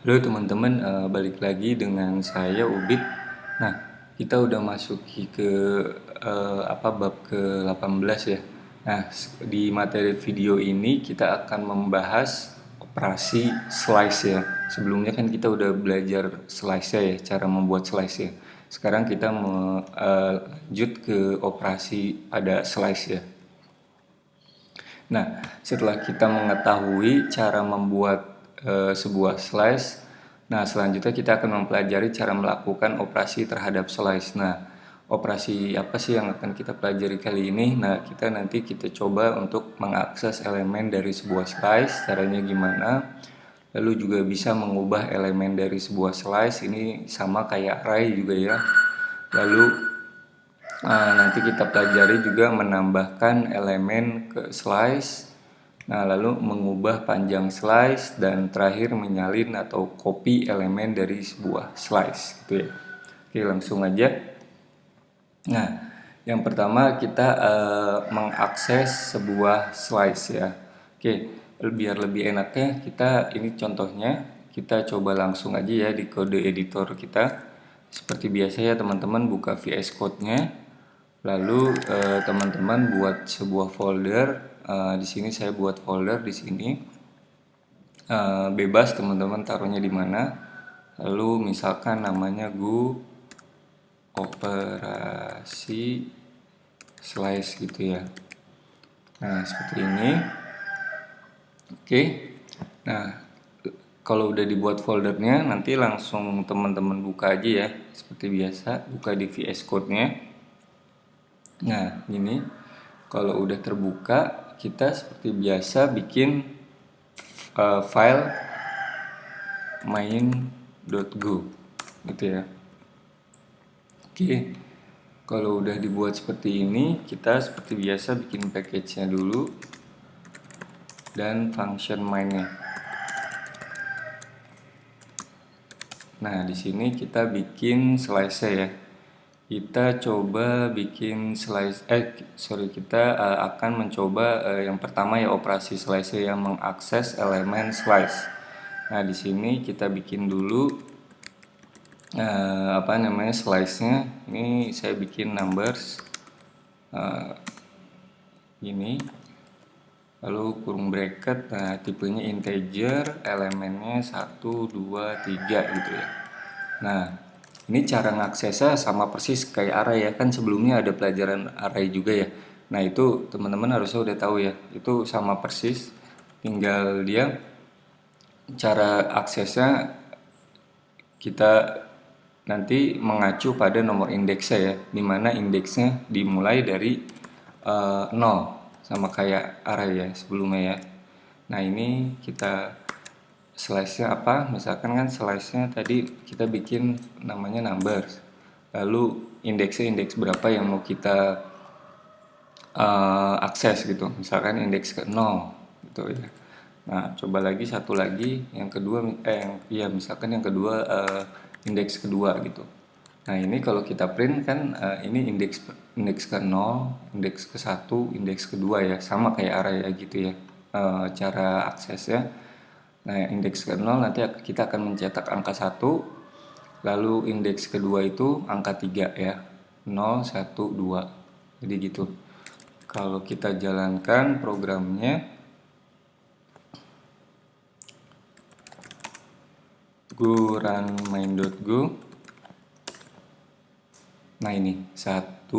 Halo teman-teman, balik lagi dengan saya Ubid. Nah, kita udah masuki ke bab ke-18 ya. Nah, di materi video ini kita akan membahas operasi slice ya. Sebelumnya kan kita udah belajar slice ya, cara membuat slice ya. Sekarang kita lanjut ke operasi pada slice ya. Nah, setelah kita mengetahui cara membuat sebuah slice, nah selanjutnya kita akan mempelajari cara melakukan operasi terhadap slice. Nah, operasi apa sih yang akan kita pelajari kali ini? Nah, kita coba untuk mengakses elemen dari sebuah slice, caranya gimana? Lalu juga bisa mengubah elemen dari sebuah slice, ini sama kayak array juga ya. Lalu nanti kita pelajari juga menambahkan elemen ke slice. Nah, lalu mengubah panjang slice dan terakhir menyalin atau copy elemen dari sebuah slice gitu ya. Oke, langsung aja. Nah, yang pertama kita mengakses sebuah slice ya. Oke, biar lebih enaknya ini contohnya kita coba langsung aja ya di kode editor kita. Seperti biasa ya teman-teman, buka VS Code-nya. Lalu teman-teman buat sebuah folder. Di sini saya buat folder di sini. Bebas teman-teman taruhnya di mana. Lalu misalkan namanya operasi slice gitu ya. Nah, seperti ini. Oke. Nah, kalau udah dibuat foldernya, nanti langsung teman-teman buka aja ya. Seperti biasa, buka di VS Code-nya. Nah, ini kalau udah terbuka, kita seperti biasa bikin file main.go gitu ya. Oke, kalau udah dibuat seperti ini, kita seperti biasa bikin package-nya dulu dan function main-nya. Nah, di sini kita bikin slice ya. Kita coba bikin slice kita akan mencoba yang pertama ya, operasi slice yang mengakses elemen slice. Nah, di sini kita bikin dulu slice-nya. Ini saya bikin numbers ini, lalu kurung bracket. Nah, tipenya integer, elemennya 1 2 3 gitu ya. Nah, ini cara ngaksesnya sama persis kayak array ya, kan sebelumnya ada pelajaran array juga ya. Nah, itu teman-teman harusnya udah tahu ya, itu sama persis, tinggal dia cara aksesnya kita nanti mengacu pada nomor indeksnya ya, dimana indeksnya dimulai dari 0 sama kayak array ya sebelumnya ya. Nah, ini kita slice-nya apa? Misalkan kan slice-nya tadi kita bikin namanya numbers. Lalu indeksnya indeks berapa yang mau kita akses gitu. Misalkan indeks ke 0 gitu ya. Nah, coba lagi satu lagi, yang kedua misalkan yang kedua indeks kedua gitu. Nah, ini kalau kita print kan ini indeks ke 0, indeks ke 1, indeks kedua ya, sama kayak array ya gitu ya. Cara aksesnya. Nah, indeks ke 0 nanti kita akan mencetak angka 1, lalu indeks kedua itu angka 3 ya. 0 1 2. Jadi gitu. Kalau kita jalankan programnya, run main.go. Nah, ini 1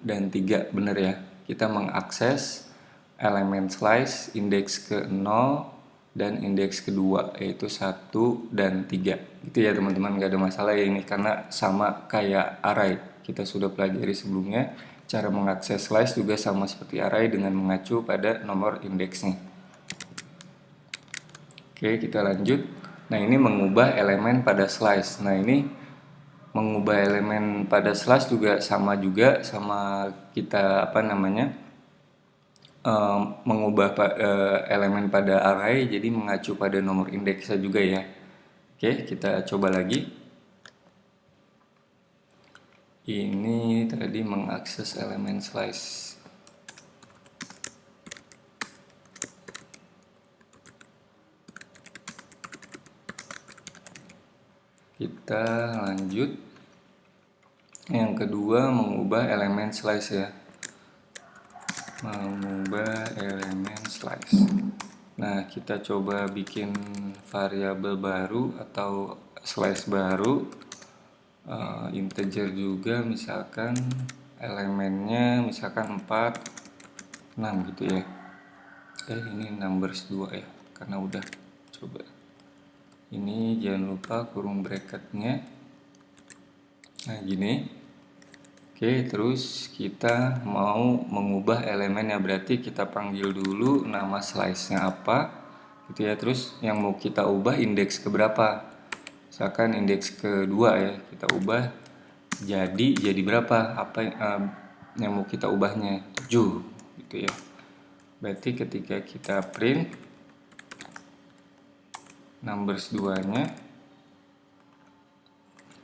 dan 3 bener ya. Kita mengakses elemen slice indeks ke 0 dan indeks kedua, yaitu 1 dan 3. Gitu ya teman-teman, gak ada masalah ya ini karena sama kayak array. Kita sudah pelajari sebelumnya. Cara mengakses slice juga sama seperti array dengan mengacu pada nomor indeksnya. Oke, kita lanjut. Nah, ini mengubah elemen pada slice. Nah, ini mengubah elemen pada slice juga sama kita mengubah elemen pada array, jadi mengacu pada nomor indeksnya juga ya. Oke, kita coba lagi. Ini tadi mengakses elemen slice. Kita lanjut. Yang kedua, mengubah elemen slice ya. Mengubah elemen slice. Nah, kita coba bikin variabel baru atau slice baru, integer juga, misalkan elemennya misalkan 4, 6 gitu ya. Ini numbers 2 ya, karena udah coba. Ini jangan lupa kurung bracketnya. Nah, gini. Oke, terus kita mau mengubah elemen ya, berarti kita panggil dulu nama slice-nya apa gitu ya. Terus yang mau kita ubah indeks keberapa, misalkan indeks kedua ya, kita ubah jadi berapa, apa yang mau kita ubahnya, 7 gitu ya. Berarti ketika kita print numbers 2 nya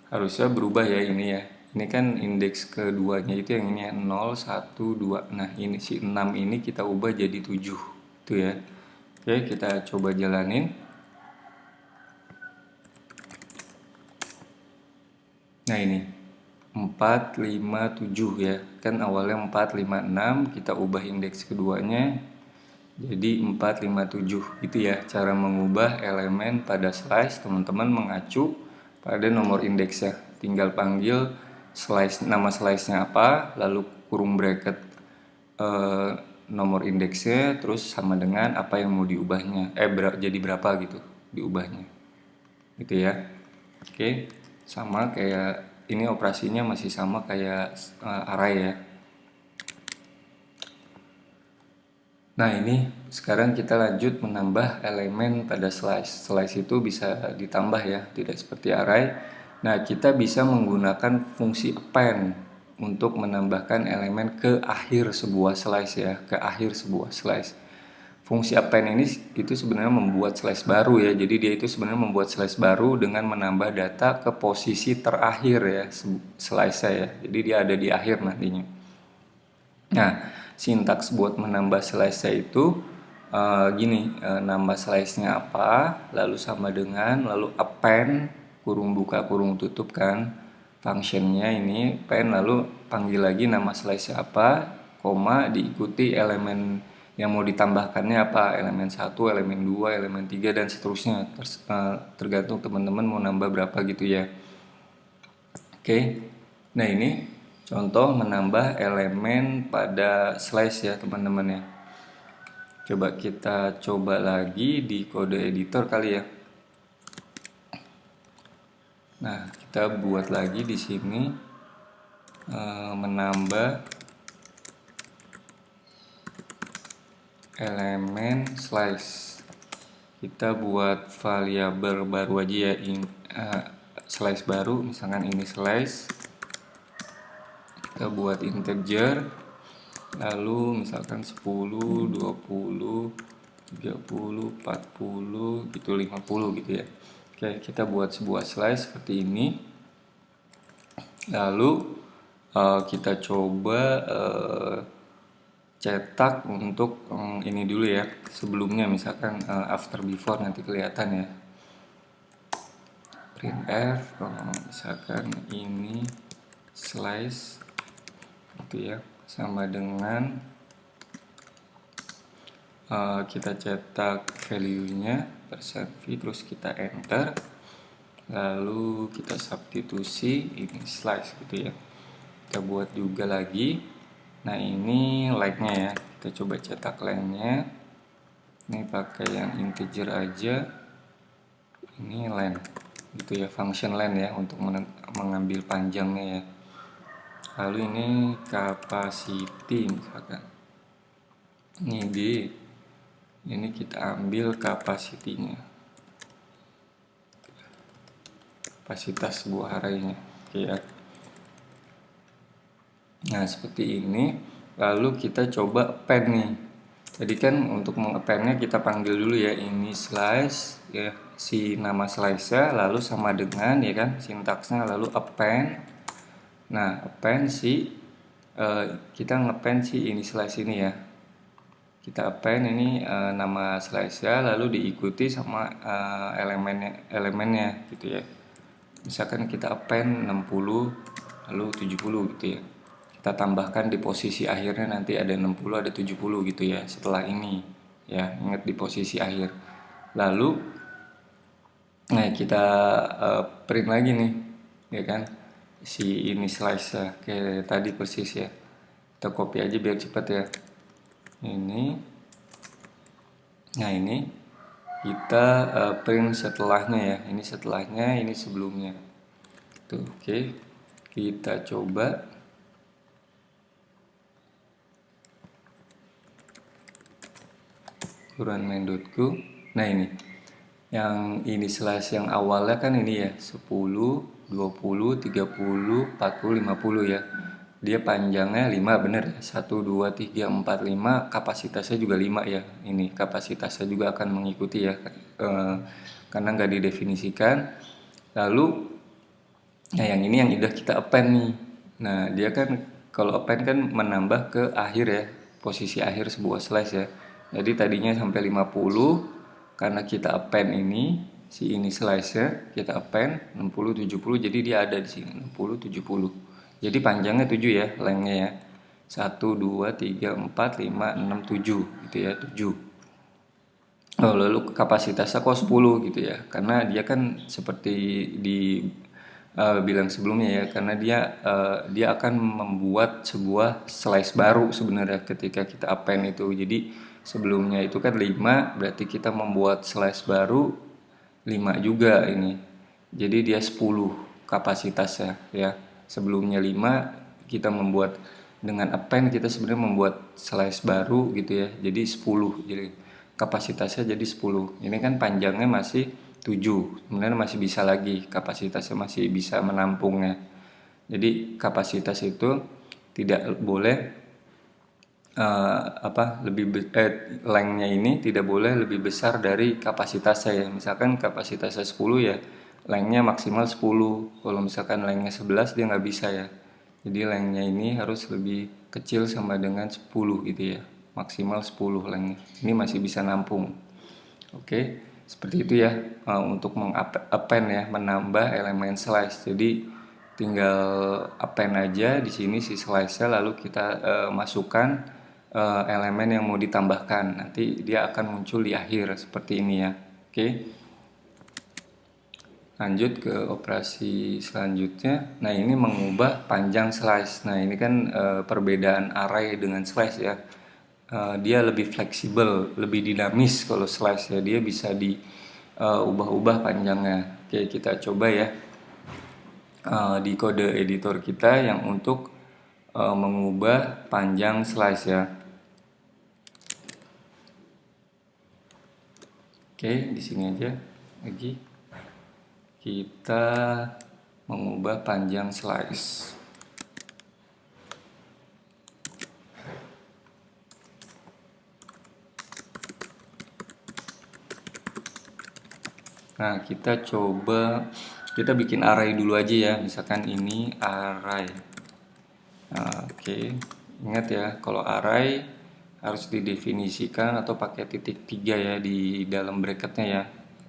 harusnya berubah ya, ini ya. Ini kan indeks keduanya itu yang ini ya, 0, 1, 2. Nah, ini si 6 ini kita ubah jadi 7 itu ya. Oke, kita coba jalanin. Nah, ini 4, 5, 7 ya. Kan awalnya 4, 5, 6, kita ubah indeks keduanya jadi 4, 5, 7 gitu ya. Cara mengubah elemen pada slice, teman-teman mengacu pada nomor indeksnya. Tinggal panggil slice, nama slice-nya apa, lalu kurung bracket nomor indeksnya, terus sama dengan apa yang mau diubahnya, jadi berapa gitu diubahnya gitu ya. Oke, sama kayak ini, operasinya masih sama kayak array ya. Nah, ini sekarang kita lanjut menambah elemen pada slice. Slice itu bisa ditambah ya, tidak seperti array. Nah, kita bisa menggunakan fungsi append untuk menambahkan elemen ke akhir sebuah slice ya, ke akhir sebuah slice. Fungsi append ini itu sebenarnya membuat slice baru ya. Jadi dia itu sebenarnya membuat slice baru dengan menambah data ke posisi terakhir ya, slice ya. Jadi dia ada di akhir nantinya. Nah, sintaks buat menambah slice itu gini, nambah slice-nya apa, lalu sama dengan, lalu append, kurung buka kurung tutup kan, functionnya ini append, lalu panggil lagi nama slice apa, koma, diikuti elemen yang mau ditambahkannya apa, elemen 1, elemen 2, elemen 3, dan seterusnya, tergantung teman-teman mau nambah berapa gitu ya. Oke, nah ini contoh menambah elemen pada slice ya teman-teman ya. Coba kita coba lagi di kode editor kali ya. Nah, kita buat lagi di sini menambah elemen slice. Kita buat variabel baru aja ya, slice baru, misalkan ini slice. Kita buat integer, lalu misalkan 10, 20, 30, 40 gitu, 50 gitu ya. Oke, kita buat sebuah slice seperti ini. Lalu kita coba cetak untuk ini dulu ya, sebelumnya misalkan after before, nanti kelihatan ya. Printf misalkan ini slice gitu ya, sama dengan kita cetak value-nya %v, terus kita enter, lalu kita substitusi ini slice gitu ya. Kita buat juga lagi. Nah, ini like-nya ya, kita coba cetak len-nya. Ini pakai yang integer aja, ini len gitu ya, function len ya, untuk mengambil panjangnya ya. Lalu ini capacity misalkan, ini kita ambil capacity-nya, kapasitas sebuah array-nya. Oke ya. Nah, seperti ini. Lalu kita coba append nih. Jadi kan untuk mengappend-nya kita panggil dulu ya, ini slice ya, si nama slice-nya, lalu sama dengan ya kan sintaksnya, lalu append. Nah, append si kita ngappend si ini slice ini ya. Kita append ini nama slice-nya, lalu diikuti sama elemennya gitu ya. misalkan kita append 60 lalu 70 gitu ya. Kita tambahkan di posisi akhirnya nanti ada 60 ada 70 gitu ya setelah ini ya, ingat di posisi akhir. Lalu nah kita print lagi nih ya kan si ini slice ya kayak tadi persis ya. Kita copy aja biar cepat ya. Nah ini kita print setelahnya ya. Ini setelahnya, ini sebelumnya. Tuh, oke. Kita coba. Main.go. Nah ini. Yang ini slash yang awalnya kan ini ya 10, 20, 30, 40, 50 ya. Dia panjangnya 5 bener ya. 1, 2, 3, 4, 5. Kapasitasnya juga 5 ya. Ini kapasitasnya juga akan mengikuti ya. Karena nggak didefinisikan. Lalu nah yang ini yang udah kita append nih. Nah dia kan kalau append kan menambah ke akhir ya. Posisi akhir sebuah slash ya. Jadi tadinya sampai 50. Karena kita append ini si ini slash-nya kita append 60 70 jadi dia ada di sini 60 70. Jadi panjangnya 7 ya, lengthnya ya. 1 2 3 4 5 6 7 gitu ya, 7. Oh, lalu kapasitasnya kok 10 gitu ya. Karena dia kan seperti di bilang sebelumnya ya, karena dia akan membuat sebuah slice baru sebenarnya ketika kita append itu. Jadi sebelumnya itu kan 5, berarti kita membuat slice baru 5 juga ini. Jadi dia 10 kapasitasnya ya. Sebelumnya 5 kita membuat dengan append kita sebenarnya membuat slice baru gitu ya. Jadi 10. Jadi kapasitasnya jadi 10. Ini kan panjangnya masih 7. Sebenarnya masih bisa lagi, kapasitasnya masih bisa menampungnya. Jadi kapasitas itu tidak boleh lengthnya ini tidak boleh lebih besar dari kapasitasnya ya. Misalkan kapasitasnya 10 ya, lengthnya maksimal 10. Kalau misalkan lengthnya 11 dia nggak bisa ya. Jadi lengthnya ini harus lebih kecil sama dengan 10 gitu ya. Maksimal 10 lengthnya. Ini masih bisa nampung. Oke, seperti itu ya untuk mengappend ya, menambah elemen slice. Jadi tinggal append aja di sini si slice-nya, lalu kita masukkan elemen yang mau ditambahkan. Nanti dia akan muncul di akhir seperti ini ya. Oke. Lanjut ke operasi selanjutnya. Nah, ini mengubah panjang slice. Nah, ini kan perbedaan array dengan slice ya. Dia lebih fleksibel, lebih dinamis kalau slice ya. Dia bisa diubah-ubah panjangnya. Oke, kita coba ya. Di kode editor kita yang untuk mengubah panjang slice ya. Oke, di sini aja lagi. Kita mengubah panjang slice. Nah, kita coba kita bikin array dulu aja ya. Misalkan ini array. Nah, oke. Ingat ya, kalau array harus didefinisikan atau pakai titik 3 ya di dalam bracketnya ya.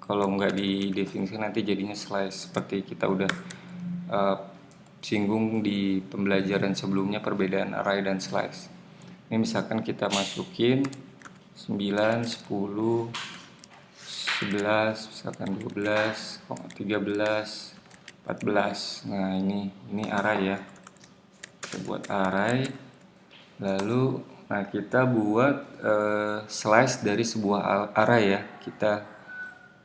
Kalau nggak didefinisikan nanti jadinya slice seperti kita udah singgung di pembelajaran sebelumnya perbedaan array dan slice. Ini misalkan kita masukin 9, 10, 11, misalkan 12, 13, 14. Nah, ini array ya. Kita buat array. Lalu kita buat slice dari sebuah array ya.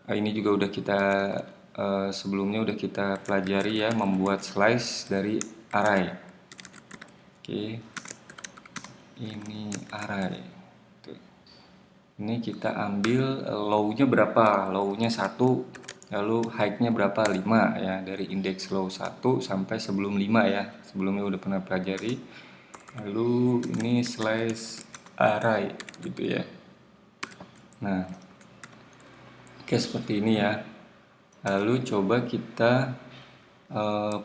Ini juga udah kita sebelumnya udah kita pelajari ya, membuat slice dari array. Oke. Ini array. Ini kita ambil low-nya berapa? Low-nya 1, lalu height-nya berapa? 5 ya, dari indeks low 1 sampai sebelum 5 ya. Sebelumnya udah pernah pelajari. Lalu ini slice array gitu ya. Nah, oke seperti ini ya. Lalu coba kita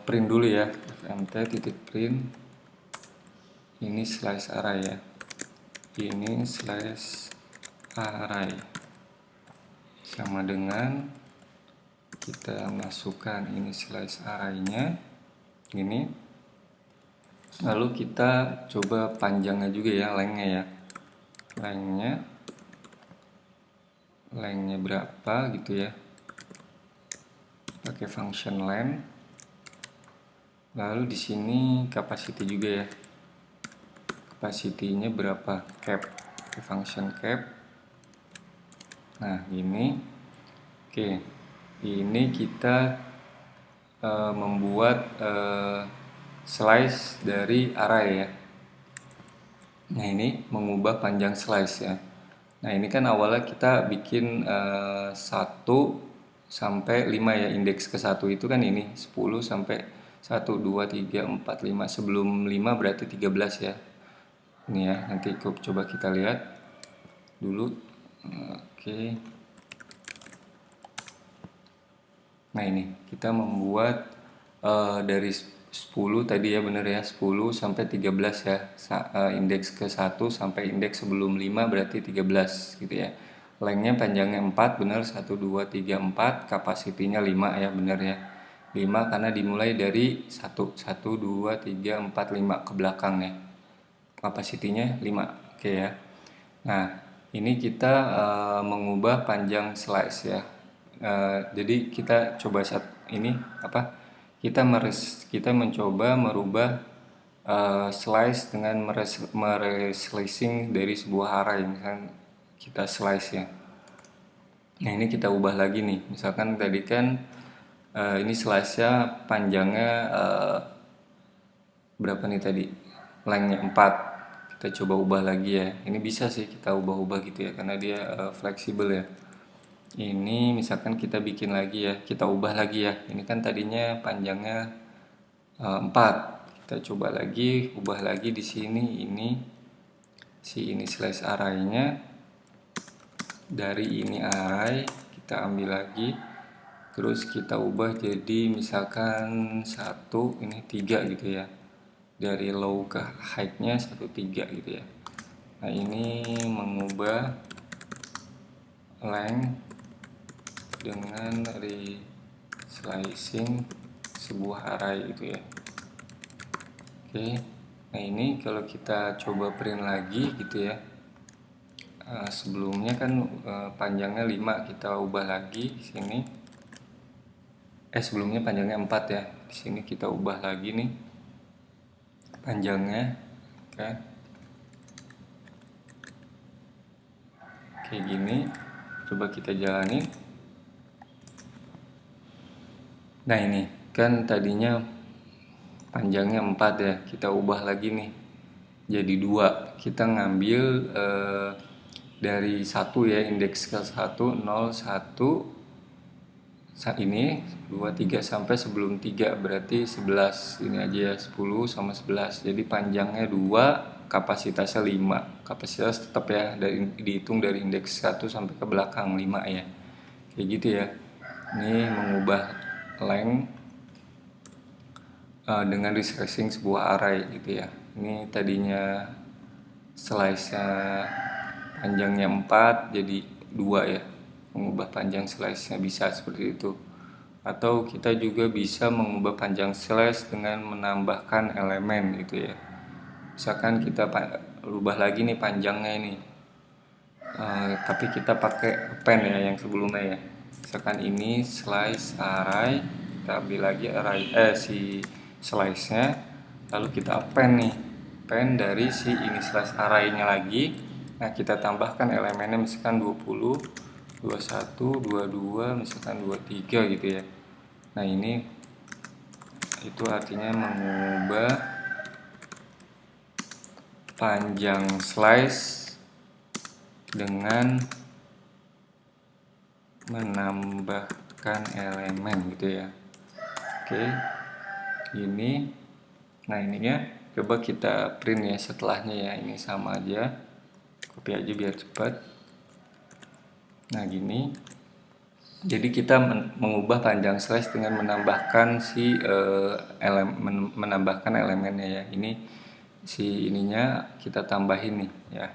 print dulu ya. fmt.print. Ini slice array ya. Ini slice array sama dengan kita masukkan ini slice array-nya ini, lalu kita coba panjangnya juga ya, lengthnya ya, lengthnya berapa gitu ya, pakai function length. Lalu di sini capacity juga ya, capacity-nya berapa, cap, pakai function cap. Nah ini oke, ini kita membuat slice dari array ya. Nah ini mengubah panjang slice ya. Nah ini kan awalnya kita bikin 1 sampai 5 ya, indeks ke 1 itu kan ini 10 sampai 1, 2, 3, 4, 5. Sebelum 5 berarti 13 ya. Ini ya, nanti coba kita lihat dulu. Oke. Nah ini kita membuat dari 10 tadi ya, bener ya, 10 sampai 13 ya, indeks ke 1 sampai indeks sebelum 5 berarti 13 gitu ya. Lengthnya panjangnya 4 bener, 1, 2, 3, 4, kapasitinya 5 ya, bener ya, 5 karena dimulai dari 1, 1, 2, 3, 4, 5 ke belakang ya, kapasitinya 5. Oke ya. Nah ini kita mengubah panjang slice ya. Jadi kita coba saat ini kita mencoba merubah slice dengan mereslicing dari sebuah array, misalkan kita slice ya. Nah ini kita ubah lagi nih, misalkan tadi kan ini slice-nya panjangnya berapa nih tadi, lengthnya 4. Kita coba ubah lagi ya, ini bisa sih kita ubah-ubah gitu ya, karena dia fleksibel ya. Ini misalkan kita bikin lagi ya, kita ubah lagi ya, ini kan tadinya panjangnya 4. Kita coba lagi, ubah lagi di sini, ini slice array-nya, dari ini array kita ambil lagi, terus kita ubah jadi misalkan 1, ini 3 gitu ya, dari low ke height-nya 1, 3 gitu ya. Nah ini mengubah length dengan reslicing sebuah array gitu ya. Oke, nah ini kalau kita coba print lagi gitu ya, sebelumnya kan panjangnya 5, kita ubah lagi di sini. Sebelumnya panjangnya 4 ya, di sini kita ubah lagi nih panjangnya. Oke, kayak gini, coba kita jalani. Nah ini kan tadinya panjangnya 4 ya, kita ubah lagi nih jadi 2. Kita ngambil dari 1 ya, indeks ke 1, 0, 1 ini 2, 3 sampai sebelum 3 berarti 11. Ini aja ya, 10 sama 11. Jadi panjangnya 2, kapasitasnya 5. Kapasitas tetap ya, dihitung dari indeks 1 sampai ke belakang 5 ya. Kayak gitu ya. Ini mengubah length dengan reslicing sebuah array gitu ya. Ini tadinya slice-nya panjangnya 4 jadi 2 ya, mengubah panjang slice-nya bisa seperti itu. Atau kita juga bisa mengubah panjang slice dengan menambahkan elemen gitu ya. Misalkan kita rubah lagi nih panjangnya ini, tapi kita pakai append ya, yang sebelumnya ya. Misalkan ini slice array, kita ambil lagi array si slice-nya, lalu kita append nih, append dari si ini slice array-nya lagi. Nah kita tambahkan elemennya, misalkan 20, 21, 22, misalkan 23 gitu ya. Nah ini itu artinya mengubah panjang slice dengan menambahkan elemen gitu ya. Oke, ini, nah ininya coba kita print ya setelahnya ya, ini sama aja, copy aja biar cepat. Nah gini, jadi kita mengubah panjang slice dengan menambahkan si menambahkan elemennya ya. Ini si ininya kita tambahin nih ya.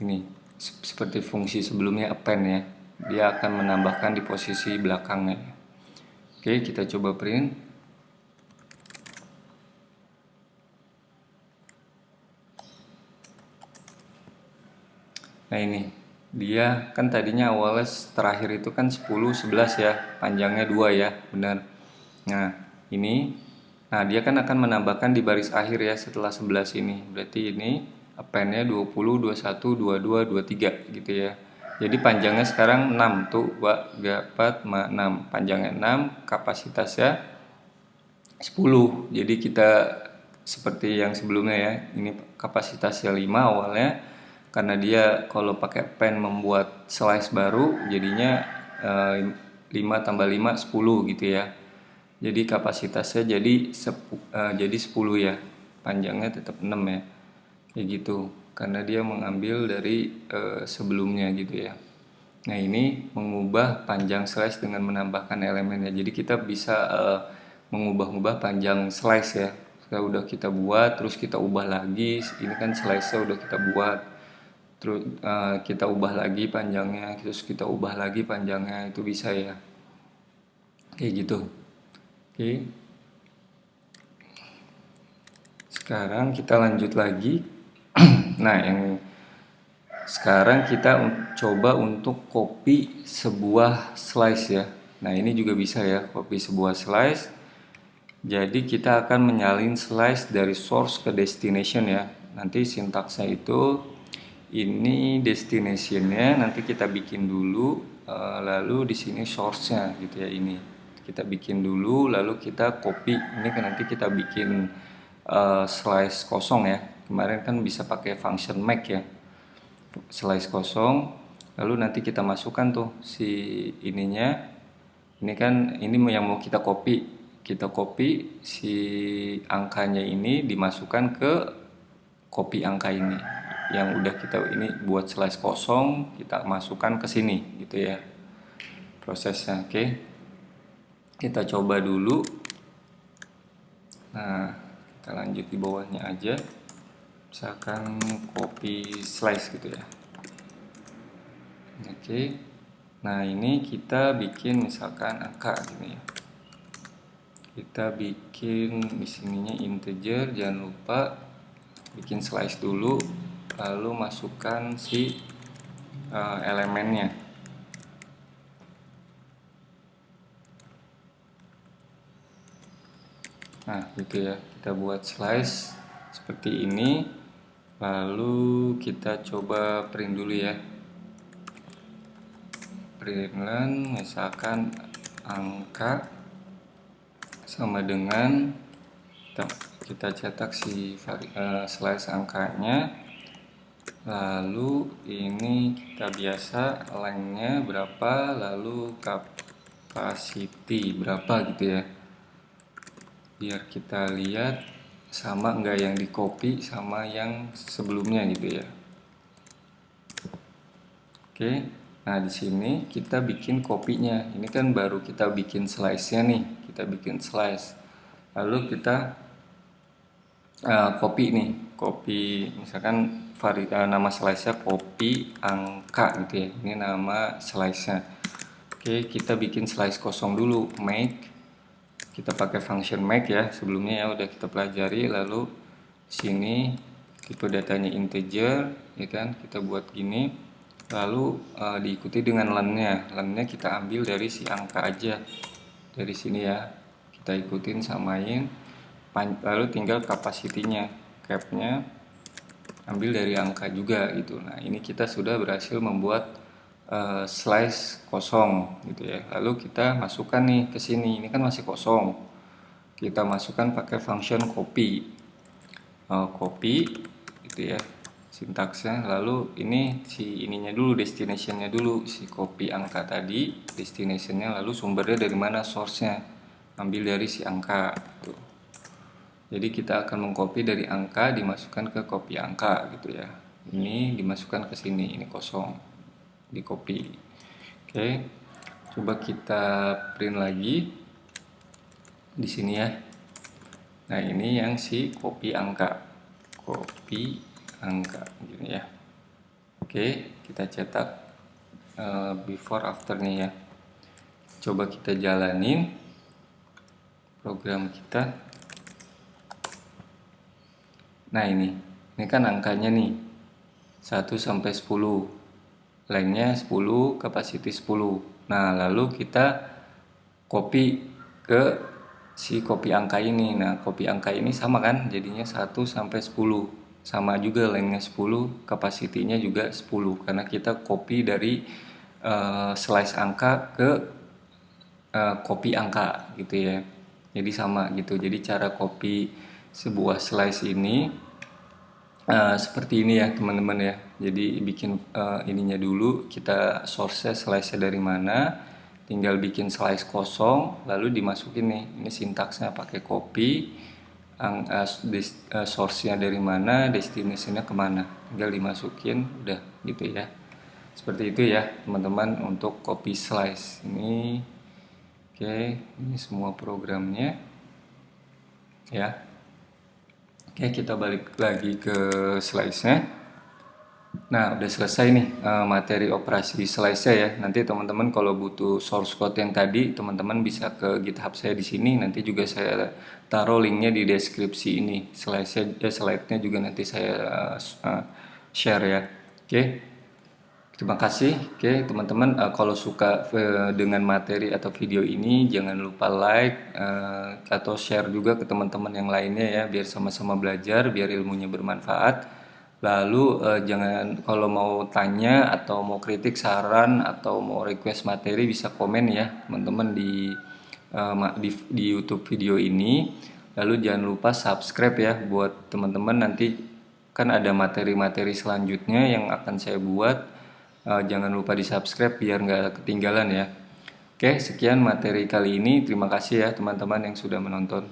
Ini seperti fungsi sebelumnya append ya. Dia akan menambahkan di posisi belakangnya. Oke, kita coba print. Nah ini, dia kan tadinya awalnya terakhir itu kan 10, 11 ya, panjangnya 2 ya, benar. Nah, ini, nah dia kan akan menambahkan di baris akhir ya setelah 11 ini. Berarti ini append-nya 20, 21, 22, 23 gitu ya. Jadi panjangnya sekarang 6 tuh, 2, 3, 4, 5, 6. Panjangnya 6, kapasitasnya 10. Jadi kita seperti yang sebelumnya ya. Ini kapasitasnya 5 awalnya. Karena dia kalau pakai pen membuat slice baru jadinya 5 tambah 5 10 gitu ya. Jadi kapasitasnya jadi 10 ya. Panjangnya tetap 6 ya. Kayak gitu. Karena dia mengambil dari sebelumnya gitu ya. Nah, ini mengubah panjang slice dengan menambahkan elemennya. Jadi kita bisa mengubah-ubah panjang slice ya. Udah kita buat, terus kita ubah lagi. Ini kan slice-nya udah kita buat. Terus kita ubah lagi panjangnya, terus kita ubah lagi panjangnya, itu bisa ya. Kayak gitu. Oke. Sekarang kita lanjut lagi. Nah, yang sekarang kita coba untuk copy sebuah slice ya. Nah, ini juga bisa ya, copy sebuah slice. Jadi kita akan menyalin slice dari source ke destination ya. Nanti sintaksnya itu ini destinationnya nanti kita bikin dulu, lalu di sini source-nya gitu ya. Ini kita bikin dulu, lalu kita copy. Ini kan nanti kita bikin slice kosong ya. Kemarin kan bisa pakai function make ya, slice kosong. Lalu nanti kita masukkan tuh si ininya. Ini kan ini yang mau kita copy si angkanya ini dimasukkan ke copy angka ini yang udah kita ini buat slice kosong, kita masukkan ke sini gitu ya prosesnya. Oke, kita coba dulu. Nah, kita lanjut di bawahnya aja, misalkan copy slice gitu ya. Oke, nah ini kita bikin misalkan angka gini ya. Kita bikin di sininya integer, jangan lupa bikin slice dulu, lalu masukkan si elemennya. Nah gitu ya, kita buat slice seperti ini, lalu kita coba print dulu ya. Print misalkan angka sama dengan kita cetak si slice angkanya, lalu ini kita biasa lengthnya berapa, lalu capacity berapa gitu ya, biar kita lihat sama enggak yang di copy sama yang sebelumnya gitu ya. Oke, nah di sini kita bikin kopinya. Ini kan baru kita bikin slice-nya nih, kita bikin slice, lalu kita copy nih, copy misalkan nama slice-nya copy angka gitu ya. Ini nama slice-nya. Oke, kita bikin slice kosong dulu, make. Kita pakai function make ya, sebelumnya ya udah kita pelajari. Lalu sini tipe datanya integer ya kan, kita buat gini. Lalu diikuti dengan len-nya. Len-nya kita ambil dari si angka aja. Dari sini ya. Kita ikutin samain. Lalu tinggal capacity-nya, cap-nya ambil dari angka juga gitu. Nah, ini kita sudah berhasil membuat slice kosong gitu ya. Lalu kita masukkan nih ke sini. Ini kan masih kosong. Kita masukkan pakai function copy. Copy gitu ya sintaksnya. Lalu ini si ininya dulu, destination-nya dulu, si copy angka tadi, destination-nya, lalu sumbernya dari mana, source-nya ambil dari si angka gitu. Jadi kita akan mengcopy dari angka dimasukkan ke copy angka gitu ya. Ini dimasukkan ke sini, ini kosong, di copy. Oke, coba kita print lagi di sini ya. Nah ini yang si copy angka gini ya. Oke, kita cetak before after nih ya. Coba kita jalanin. program kita. Nah ini kan angkanya nih 1 sampai 10, lengthnya 10, capacity 10. Nah lalu kita copy ke si copy angka ini. Nah copy angka ini sama kan, jadinya 1 sampai 10, sama juga lengthnya 10, capacity-nya juga 10, karena kita copy dari slice angka ke copy angka gitu ya. Jadi sama gitu. Jadi cara copy sebuah slice ini seperti ini ya teman-teman ya. Jadi bikin ininya dulu, kita source slice dari mana, tinggal bikin slice kosong, lalu dimasukin nih. Ini sintaksnya pakai copy, source-nya dari mana, destination-nya kemana, tinggal dimasukin, udah gitu ya. Seperti itu ya teman-teman untuk copy slice ini. Oke, ini semua programnya ya. Oke, kita balik lagi ke slice-nya. Nah, udah selesai nih materi operasi slice ya. Nanti teman-teman kalau butuh source code yang tadi, teman-teman bisa ke GitHub saya di sini. Nanti juga saya taruh linknya di deskripsi ini. Slide-nya juga nanti saya share ya. Oke. Terima kasih. Oke, teman-teman, kalau suka dengan materi atau video ini, jangan lupa like atau share juga ke teman-teman yang lainnya ya, biar sama-sama belajar, biar ilmunya bermanfaat. Lalu jangan, kalau mau tanya atau mau kritik, saran atau mau request materi, bisa komen ya teman-teman di YouTube video ini. Lalu jangan lupa subscribe ya buat teman-teman, nanti kan ada materi-materi selanjutnya yang akan saya buat. Jangan lupa di subscribe biar nggak ketinggalan ya. Oke, sekian materi kali ini. Terima kasih ya teman-teman yang sudah menonton.